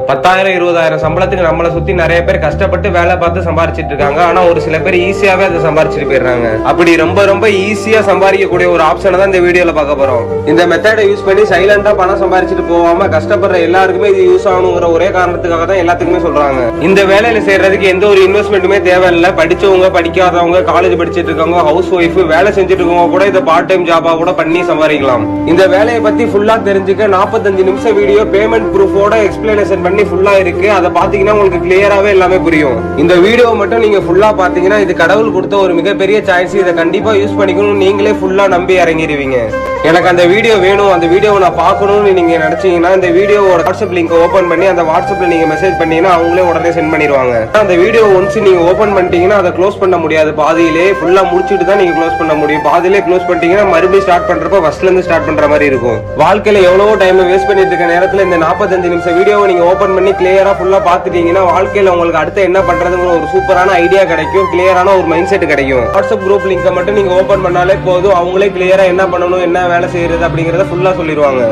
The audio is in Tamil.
10,000 20,000 சம்பளத்துக்கு நம்மளை சுத்தி நிறைய பேர் கஷ்டப்பட்டு வேலை பார்த்து சம்பாரிச்சிட்டு இருக்காங்க. ஆனா ஒரு சில பேர் ஈஸியாவே அதை சம்பாரிச்சிட்டு போயிடுறாங்க. அப்படி ரொம்ப ரொம்ப ஈஸியா சம்பாதிக்கக்கூடிய ஒரு ஆப்ஷனை தான் இந்த வீடியோல பார்க்க போறோம். இந்த மெத்தடை யூஸ் பண்ணி சைலண்டா பணம் சம்பாரிச்சிட்டு போகாம கஷ்டப்படுற எல்லாருக்குமே இது யூஸ் ஆகணுங்கிற ஒரே காரணத்துக்காக தான் எல்லாத்துக்குமே சொல்றாங்க. இந்த வேலையில செய்யறதுக்கு எந்த ஒரு இன்வெஸ்ட்மெண்ட்டுமே தேவையில்லை. படிச்சவங்க, படிக்காதவங்க, காலேஜ் படிச்சிட்டு இருக்கவங்க, ஹவுஸ் ஒய்ஃப், வேலை செஞ்சுட்டு இருக்கவங்க கூட இதை பார்ட் டைம் ஜாபா கூட பண்ணி சம்பாதிக்கலாம். இந்த வேலையை பத்தி ஃபுல்லா தெரிஞ்சுக்க 45 நிமிஷம் வீடியோ பேமெண்ட் ப்ரூஃபோட எக்ஸ்பிளனேஷன் பண்ணி ஃபுல்லா இருக்கு. அதை பாத்தீங்கன்னா உங்களுக்கு கிளியராவே எல்லாமே புரியும். இந்த வீடியோ மட்டும் நீங்க ஃபுல்லா பாத்தீங்கன்னா இது கடவுள் கொடுத்த ஒரு மிகப்பெரிய சாய்ஸ். இதை கண்டிப்பா யூஸ் பண்ணிக்கணும். நீங்களே ஃபுல்லா நம்பி இறங்கிடுவீங்க. எனக்கு அந்த வீடியோ வேணும், அந்த வீடியோவை நான் பார்க்கணும்னு நீங்க நினைச்சீங்கன்னா இந்த வீடியோவோட வாட்ஸ்அப் லிங்க் ஓபன் பண்ணி அந்த வாட்ஸ்அப்ல நீங்க மெசேஜ் பண்ணீங்கன்னா அவங்களே உடனே சென்ட் பண்ணிடுவாங்க. அந்த வீடியோ ஒன்ஸ் நீங்க ஓபன் பண்ணிட்டீங்கன்னா அதை க்ளோஸ் பண்ண முடியாது. பாதியிலே ஃபுல்லா முடிச்சுட்டு தான் நீங்க க்ளோஸ் பண்ண முடியும். பாதியிலே க்ளோஸ் பண்ணிட்டீங்கன்னா மறுபடியும் ஸ்டார்ட் பண்றப்ப ஃபர்ஸ்ட்ல இருந்து ஸ்டார்ட் பண்ற மாதிரி இருக்கும். வாழ்க்கையில எவ்வளவோ டைம் வேஸ்ட் பண்ணிட்டு இருக்க நேரத்துல இந்த 45 நிமிஷம் வீடியோவை நீங்க ஓபன் பண்ணி கிளியரா ஃபுல்லா பாத்துட்டீங்கன்னா வாழ்க்கையில உங்களுக்கு அடுத்து என்ன பண்றதுங்கிற ஒரு சூப்பரான ஐடியா கிடைக்கும். கிளியரான ஒரு மைண்ட் செட் கிடைக்கும். வாட்ஸ்அப் குரூப் லிங்கை மட்டும் நீங்க ஓபன் பண்ணாலே போதும். அவங்களே கிளியரா என்ன பண்ணணும், என்ன வேலை செய்யறது அப்படிங்கறத ஃபுல்லா சொல்லிடுவாங்க.